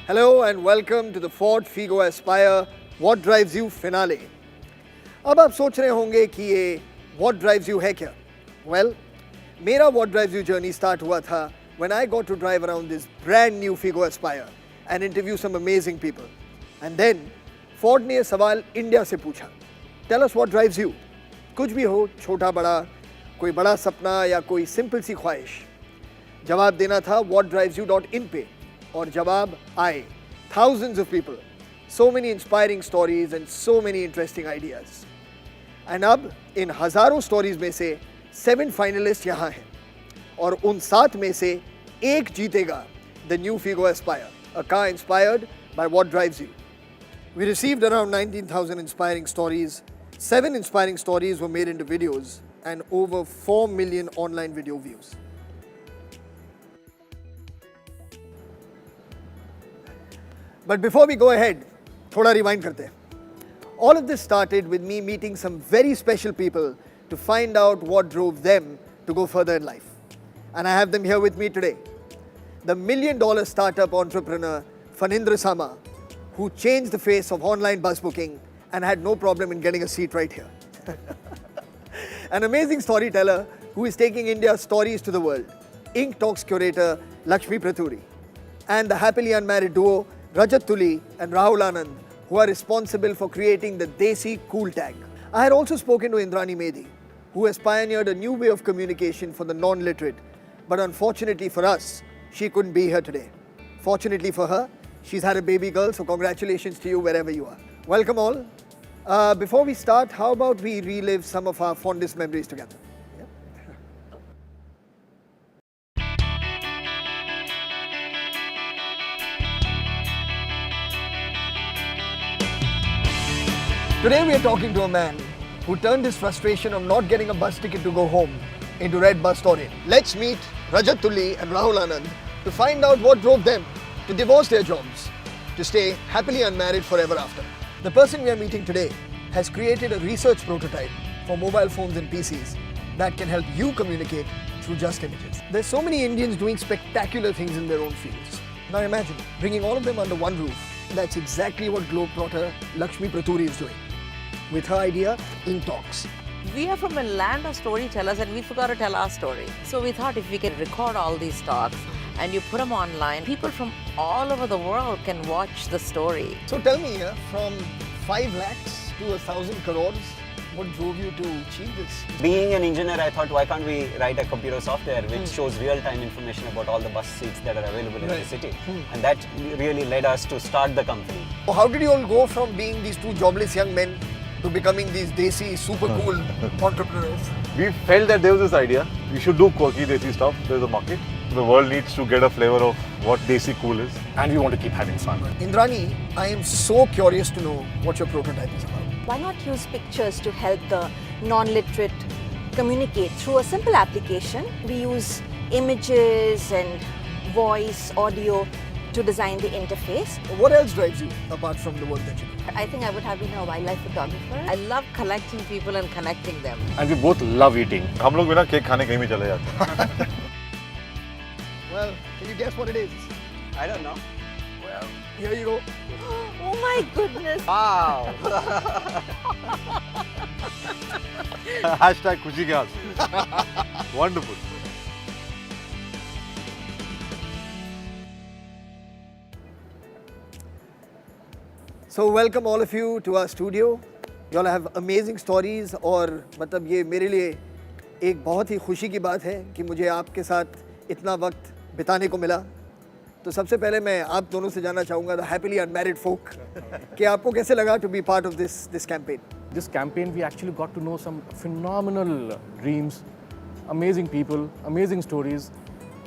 Hello and welcome to the Ford Figo Aspire What Drives You finale. अब आप सोच रहे होंगे कि ये What Drives You है क्या? Well, मेरा What Drives You journey start हुआ था when I got to drive around this brand new Figo Aspire and interview some amazing people. And then Ford ने ये सवाल इंडिया से पूछा. Tell us what drives you. कुछ भी हो, छोटा बड़ा, कोई बड़ा सपना या कोई सिंपल सी ख्वाहिश. जवाब देना था whatdrivesyou.in पे. और जवाब आए. Thousands of people, so many inspiring stories and so many interesting ideas. And अब इन हजारों stories में से 7 finalists यहाँ हैं और उन 7 में से एक जीतेगा the new Figo Aspire, a car inspired by what drives you. We received around 19,000 inspiring stories. 7 inspiring stories were made into videos and over 4 million online video views. But before we go ahead, thoda rewind karte hain. All of this started with me meeting some very special people to find out what drove them to go further in life. And I have them here with me today. The $1 million startup entrepreneur Phanindra Sama, who changed the face of online bus booking and had no problem in getting a seat right here. An amazing storyteller who is taking India's stories to the world, Ink Talks curator Lakshmi Praturi, and the happily unmarried duo Rajat Tuli and Rahul Anand, who are responsible for creating the Desi Cool tag. I had also spoken to Indrani Medi, who has pioneered a new way of communication for the non-literate, but unfortunately for us, she couldn't be here today. Fortunately for her, she's had a baby girl, so congratulations to you wherever you are. Welcome all. Before we start, how about we relive some of our fondest memories together? Today we are talking to a man who turned his frustration of not getting a bus ticket to go home into Red Bus Story. Let's meet Rajat Tuli and Rahul Anand to find out what drove them to divorce their jobs, to stay happily unmarried forever after. The person we are meeting today has created a research prototype for mobile phones and PCs that can help you communicate through just images. There's so many Indians doing spectacular things in their own fields. Now imagine bringing all of them under one roof. That's exactly what globetrotter Lakshmi Praturi is doing. With her idea, Ink Talks. We are from a land of storytellers and we forgot to tell our story. So we thought if we can record all these talks and you put them online, people from all over the world can watch the story. So tell me, from 5 lakhs to 1,000 crores, what drove you to achieve this? Being an engineer, I thought, why can't we write a computer software which shows real-time information about all the bus seats that are available in the city? And that really led us to start the company. So how did you all go from being these two jobless young men to becoming these Desi, super cool entrepreneurs? We felt that there was this idea, we should do quirky Desi stuff, there's a market. The world needs to get a flavor of what Desi cool is. And we want to keep having fun. Indrani, I am so curious to know what your prototype is about. Why not use pictures to help the non-literate communicate through a simple application? We use images and voice, audio to design the interface. What else drives you apart from the work that you do? I think I would have been a wildlife photographer. I love collecting people and connecting them. And we both love eating. हम लोग बिना cake खाने कहीं भी चले जाते हैं. Well, can you guess what it is? I don't know. Well, here you go. Oh my goodness! Wow! Hashtag खुशी के आंसू. Wonderful. So welcome all of you to our studio. You all have amazing stories और मतलब ये मेरे लिए एक बहुत ही खुशी की बात है कि मुझे आपके साथ इतना वक्त बिताने को मिला. तो सबसे पहले मैं आप दोनों से जानना चाहूँगा the happily unmarried folk कि आपको कैसे लगा to be part of this campaign? This campaign, we actually got to know some phenomenal dreams, amazing people, amazing stories,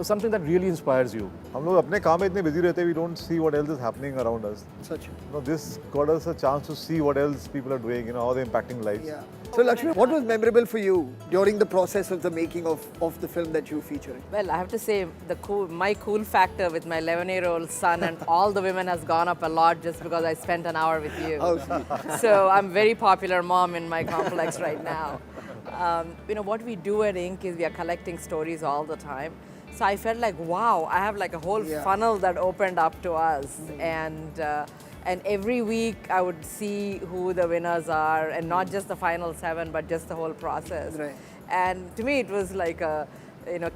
something that really inspires you. हम लोग अपने काम में इतने busy रहते हैं, we don't see what else is happening around us. Such. This got us a chance to see what else people are doing, how they're impacting lives. Yeah. So Lakshmi, what was memorable for you during the process of the making of the film that you featured? Well, I have to say my cool factor with my 11-year-old son and all the women has gone up a lot just because I spent an hour with you. Oh, sweet. So I'm very popular mom in my complex right now. What we do at Ink is we are collecting stories all the time. So I felt like, wow, I have like a whole Yeah. funnel that opened up to us, and every week I would see who the winners are, and not just the final 7, but just the whole process. Right. And to me, it was like a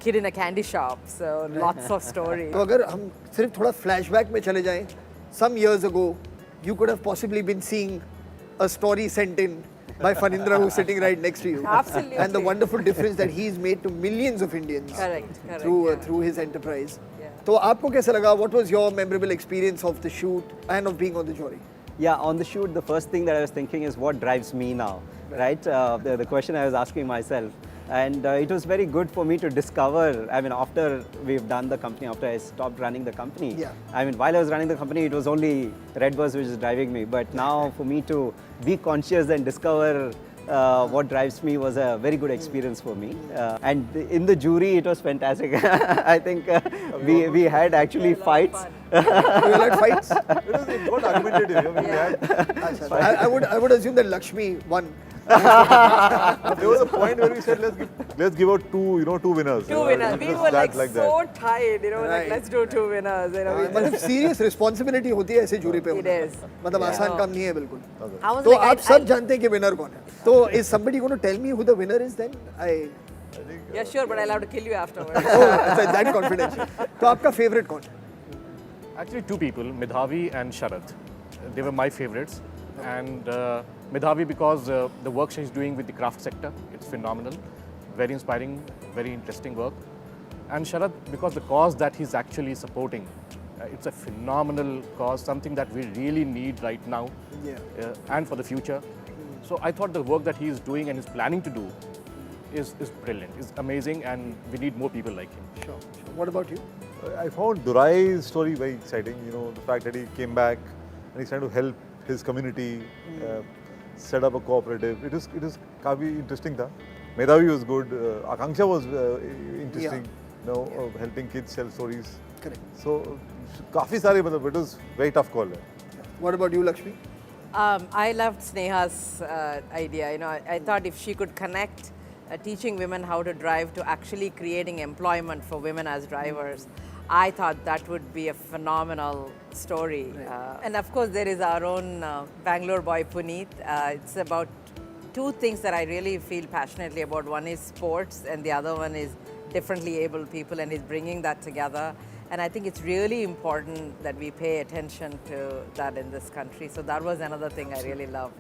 kid in a candy shop. So lots of stories. तो अगर हम सिर्फ थोड़ा flashback में चले जाएं, some years ago, you could have possibly been seeing a story sent in by Phanindra, who's sitting right next to you. Absolutely. And the wonderful difference that he's made to millions of Indians Correct, through yeah. through his enterprise. Yeah. तो आपको कैसा लगा? What was your memorable experience of the shoot and of being on the jury? Yeah, on the shoot, the first thing that I was thinking is what drives me now, right? The question I was asking myself. And it was very good for me to discover, I mean, after we've done the company, after I stopped running the company. Yeah. I mean, while I was running the company, it was only Redbus which was driving me. But now for me to be conscious and discover what drives me was a very good experience for me. And in the jury, it was fantastic. I think we had actually fights. You had fights? It got argumentative. I mean, we had, I would assume that Lakshmi won. there was a point where we said let's give out two winners. Two winners. We were that, like that. so tired, like Right. let's do 2 winners. मतलब serious responsibility होती है ऐसे jury पे It होना. is. मतलब Yeah. आसान काम नहीं है बिल्कुल. I was तो like, आप सब जानते हैं कि winner कौन है. तो is somebody going to tell me who the winner is then? yeah, sure, but I'll have to kill you afterwards. Oh, so that confidential. तो आपका favorite कौन है? Actually, 2 people, Midhavi and Sharad. They were my favorites. And Midhavi because the work she's doing with the craft sector, it's phenomenal. Very inspiring, very interesting work. And Sharad because the cause that he's actually supporting, it's a phenomenal cause, something that we really need right now and for the future. So I thought the work that he is doing and is planning to do is brilliant, is amazing, and we need more people like him. Sure. What about you? I found Durai's story very exciting. The fact that he came back and he's trying to help his community, set up a cooperative. It is काफी interesting था. Medhavi was good. Akanksha was interesting. Helping kids tell stories. Correct. So काफी सारे मतलब it was very tough call. What about you, Lakshmi? I loved Sneha's idea. I thought if she could connect teaching women how to drive to actually creating employment for women as drivers, I thought that would be a phenomenal story. And of course, there is our own Bangalore boy, Puneet. It's about 2 things that I really feel passionately about. One is sports, and the other one is differently abled people, and he's bringing that together. And I think it's really important that we pay attention to that in this country. So that was another thing I really loved.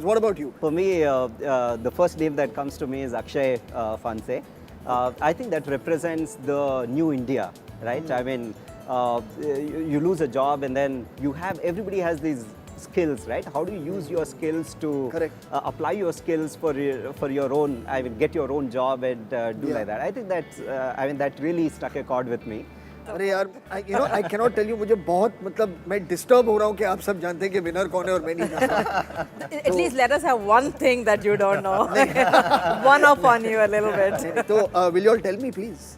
What about you? For me, the first name that comes to me is Akshay Phanse. I think that represents the new India, right? I mean, you lose a job and then everybody has these skills, right? How do you use your skills to apply your skills for your own, get your own job and do like that? I think that really struck a chord with me. अरे यार, I cannot tell you. मुझे बहुत मैं disturb हो रहा हूँ कि आप सब जानते हैं कि winner कौन है और मैं नहीं जानता. At least let us have one thing that you don't know. One up on you a little bit. So will you all tell me, please?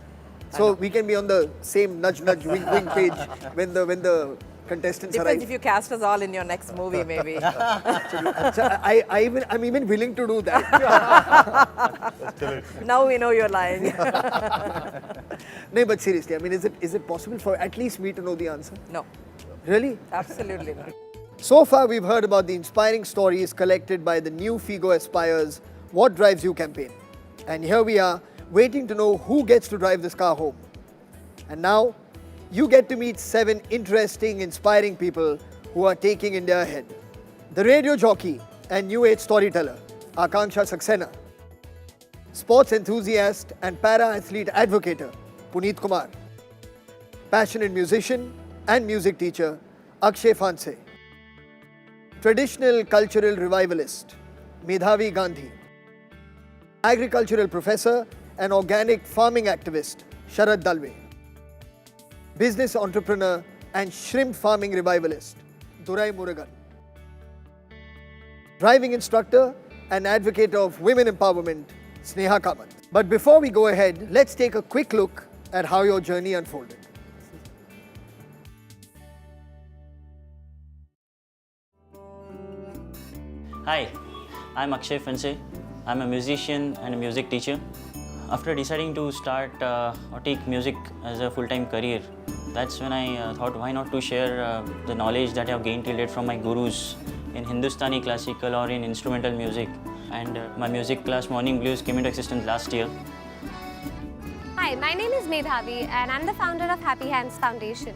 So we can be on the same nudge, wink, wink page when the contestants Depends arrive. if you cast us all in your next movie, maybe. I'm even willing to do that. Now we know you're lying. No, but seriously, I mean, is it possible for at least me to know the answer? No, Really? absolutely not. So far, we've heard about the inspiring stories collected by the new Figo Aspires What Drives You campaign. And here we are, waiting to know who gets to drive this car home. And now, you get to meet 7 interesting, inspiring people who are taking India ahead. The radio jockey and new age storyteller, Akanksha Saxena. Sports enthusiast and para-athlete advocate, Puneet Kumar. Passionate musician and music teacher, Akshay Phanse. Traditional cultural revivalist, Medhavi Gandhi. Agricultural professor and organic farming activist, Sharad Dalve. Business entrepreneur and shrimp farming revivalist, Durai Murugan. Driving instructor and advocate of women empowerment, Sneha Kamath. But before we go ahead, let's take a quick look at how your journey unfolded. Hi, I'm Akshay Phanse. I'm a musician and a music teacher. after deciding to start or take music as a full-time career, that's when I thought, why not to share the knowledge that I have gained till date from my gurus in Hindustani classical or in instrumental music. And my music class Morning Blues came into existence last year. Hi, my name is Medhavi and I'm the founder of Happy Hands Foundation.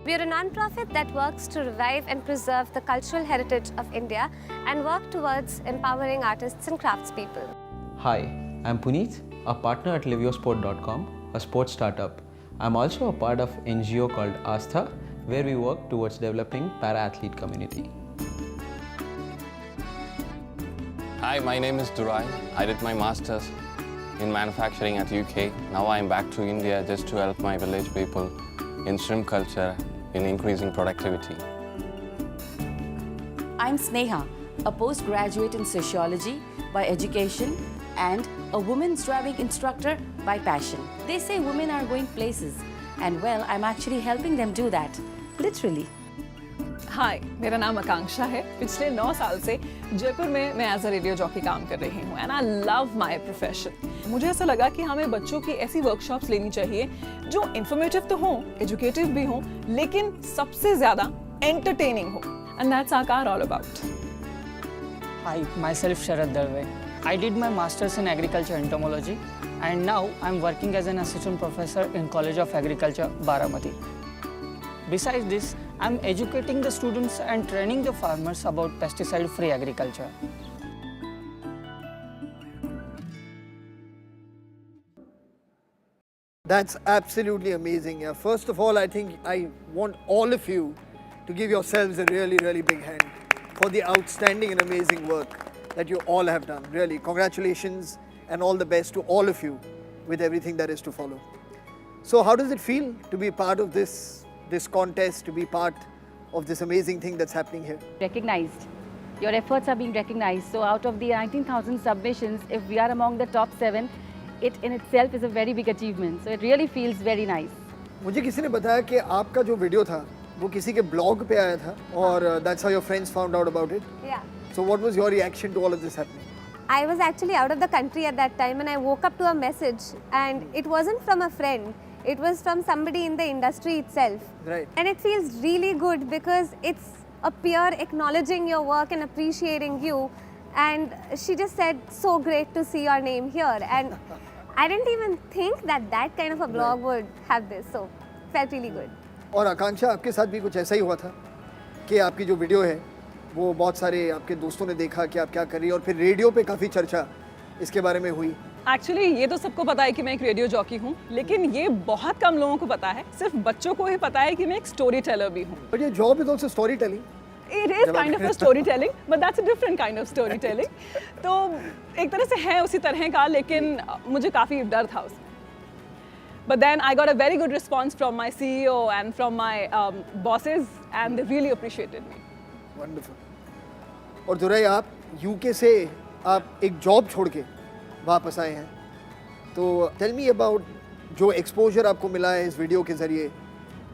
We are a non-profit that works to revive and preserve the cultural heritage of India and work towards empowering artists and craftspeople. Hi, I'm Puneet, a partner at liviosport.com, a sports startup. I'm also a part of NGO called Astha, where we work towards developing para-athlete community. Hi, my name is Durai. I did my masters in manufacturing at UK. Now I'm back to India just to help my village people in shrimp culture in increasing productivity. I'm Sneha, a postgraduate in sociology by education and a women's driving instructor by passion. They say women are going places, and well, I'm actually helping them do that, literally. हाय, मेरा नाम आकांक्षा है। पिछले 9 साल से जयपुर में मैं as a radio jockey काम कर रही हूँ and I love my profession. मुझे ऐसा लगा कि हमें बच्चों की ऐसी वर्कशॉप्स लेनी चाहिए जो इन्फॉर्मेटिव तो हों, एजुकेटिव भी हों, लेकिन सबसे ज़्यादा एंटरटेनिंग हो, and that's our car all about. Hi, myself Sharad Darve. I did my Masters in Agriculture Entomology and now I'm working as an assistant professor in College of Agriculture, Baramati. Besides this, I'm educating the students and training the farmers about pesticide-free agriculture. That's absolutely amazing. Yeah. First of all, I think I want all of you to give yourselves a really, really big hand for the outstanding and amazing work that you all have done. Really, congratulations and all the best to all of you with everything that is to follow. So how does it feel to be part of this contest, to be part of this amazing thing that's happening here? Recognized. Your efforts are being recognized. So out of the 19,000 submissions, if we are among the top 7, it in itself is a very big achievement. So it really feels very nice. मुझे किसी ने बताया कि आपका जो video था वो किसी के ब्लॉग पे आया था और that's how your friends found out about it. Yeah. So what was your reaction to all of this happening? I was actually out of the country at that time and I woke up to a message and it wasn't from a friend. It was from somebody in the industry itself. Right. And it feels really good because it's a peer acknowledging your work and appreciating you. And she just said, so great to see your name here. And I didn't even think that that kind of a blog would have this. So felt really good. और आकांक्षा आपके साथ भी कुछ ऐसा ही हुआ था कि आपकी जो वीडियो है वो बहुत सारे आपके दोस्तों ने देखा कि आप क्या कर रही हैं और फिर रेडियो पे काफ़ी चर्चा इसके बारे में हुई। एक्चुअली ये तो सबको पता है कि मैं एक रेडियो जॉकी हूँ, लेकिन ये बहुत कम लोगों को पता है। सिर्फ बच्चों को ही पता है कि मैं एक स्टोरी टेलर भी हूँ। But your job is also storytelling. It is kind of a storytelling, but that's a different kind of storytelling. तो एक तरह से है उसी तरह का, लेकिन मुझे काफ़ी डर था उसमें। But then I got a very good response from my CEO and from my bosses, and they really appreciated me. Wonderful. और दुराई आप UK से आप एक जॉब छोड़ के वापस आए हैं, तो tell me about जो exposure आपको मिला है इस वीडियो के ज़रिए,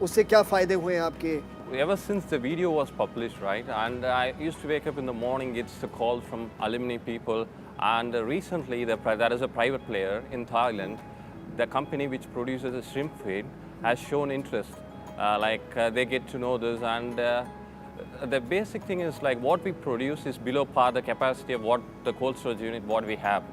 उससे क्या फ़ायदे हुए हैं आपके? Ever since the video was published, right, and I used to wake up in the morning, it's a call from alumni people, and recently there is a private player in Thailand, the company which produces a shrimp feed has shown interest, they get to know this, and the basic thing is like what we produce is below par the capacity of what the cold storage unit what we have.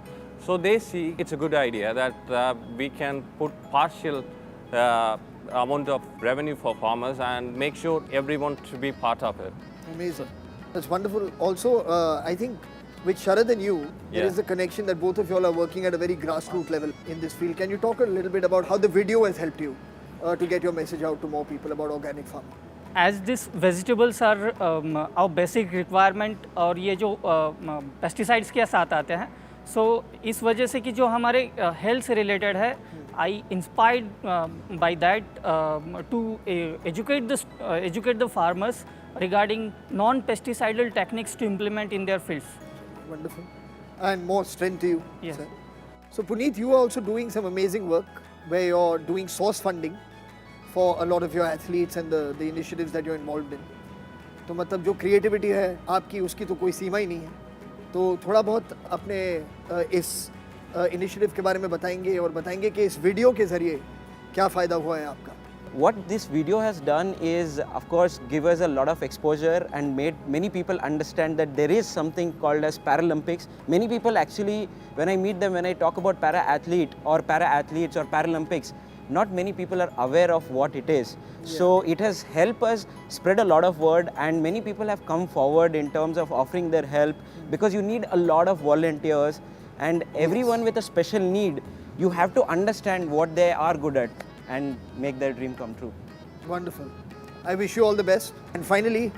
So they see it's a good idea that we can put partial amount of revenue for farmers and make sure everyone to be part of it. Amazing. That's wonderful. Also, I think with Sharad and you, there is a connection that both of you all are working at a very grassroots level in this field. Can you talk a little bit about how the video has helped you to get your message out to more people about organic farming? As these vegetables are our basic requirement और ये जो pesticides के साथ आते हैं, so इस वजह से कि जो हमारे health से related है, I inspired by that to educate the farmers regarding non-pesticidal techniques to implement in their fields. Wonderful. And more strength to you. Yes. Sir. So Puneet, you are also doing some amazing work where you're doing source funding for a lot of your athletes and the initiatives that you're involved in. तो मतलब जो creativity है आपकी उसकी तो कोई सीमा ही नहीं है. तो थोड़ा बहुत अपने इस इनिशिएटिव के बारे में बताएंगे और बताएंगे कि इस वीडियो के ज़रिए क्या फ़ायदा हुआ है आपका. What this video has done is, of course, give us a lot of exposure and made many people understand that there is something called as Paralympics. Many people actually, when I meet them, when I talk about para-athlete or para-athletes or Paralympics, not many people are aware of what it is. So it has helped us spread a lot of word, and many people have come forward in terms of offering their help, because you need a lot of volunteers, and everyone with a special need, you have to understand what they are good at and make their dream come true. Wonderful. I wish you all the best. And finally,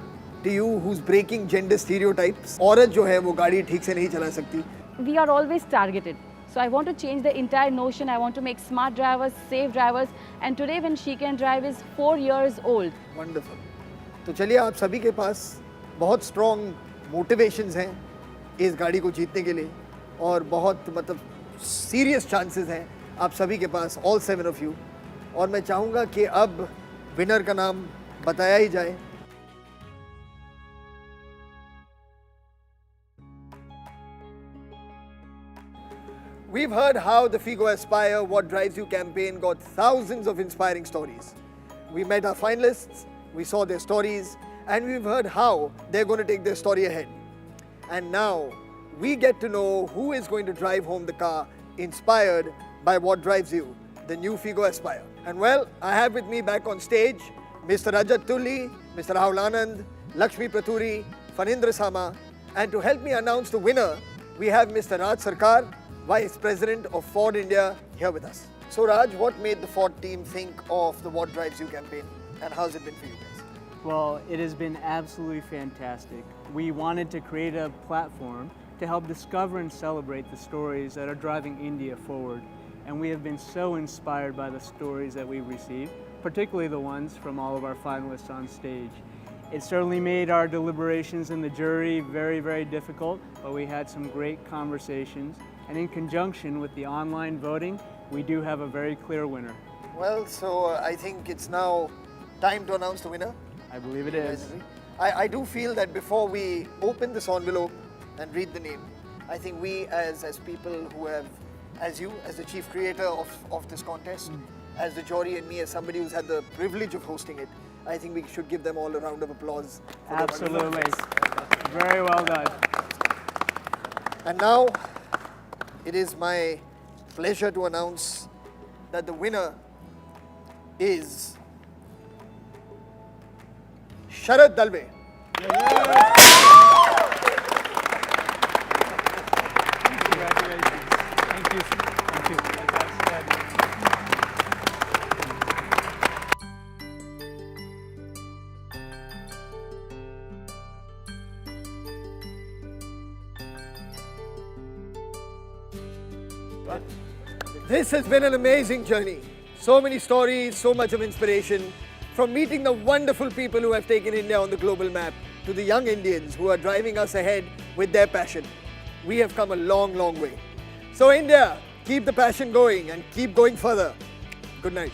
to you who's breaking gender stereotypes, औरत जो है वो गाड़ी ठीक से नहीं चला सकती. We are always targeted. So I want to change the entire notion. I want to make smart drivers, safe drivers. And today when she can drive is 4 years old. Wonderful. तो चलिए आप सभी के पास बहुत strong motivations हैं इस गाड़ी को जीतने के लिए, और बहुत मतलब serious chances हैं आप सभी के पास, all 7 of you. और मैं चाहूँगा कि अब विनर का नाम बताया ही जाए. We've heard how the Figo Aspire What Drives You campaign got thousands of inspiring stories. We met our finalists, we saw their stories, and we've heard how they're going to take their story ahead. And now we get to know who is going to drive home the car inspired by What Drives You, the new Figo Aspire. And well, I have with me back on stage Mr. Rajat Tulli, Mr. Rahul Anand, Lakshmi Praturi, Fanindra Sama, and to help me announce the winner, we have Mr. Raj Sarkar, Vice President of Ford India, here with us. So Raj, what made the Ford team think of the What Drives You campaign, and how's it been for you guys? Well, it has been absolutely fantastic. We wanted to create a platform to help discover and celebrate the stories that are driving India forward. And we have been so inspired by the stories that we've received, particularly the ones from all of our finalists on stage. It certainly made our deliberations in the jury very, very difficult, but we had some great conversations. And in conjunction with the online voting, we do have a very clear winner. Well, so I think it's now time to announce the winner. I believe it is. I do feel that before we open this envelope and read the name, I think we as people who have, as you, as the chief creator of this contest, as the jury, and me as somebody who's had the privilege of hosting it, I think we should give them all a round of applause. Absolutely. Very well done. And now, it is my pleasure to announce that the winner is Sharad Dalve. Congratulations. Thank you. Thank you. This has been an amazing journey. So many stories, so much of inspiration. From meeting the wonderful people who have taken India on the global map to the young Indians who are driving us ahead with their passion. We have come a long, long way. So India, keep the passion going and keep going further. Good night.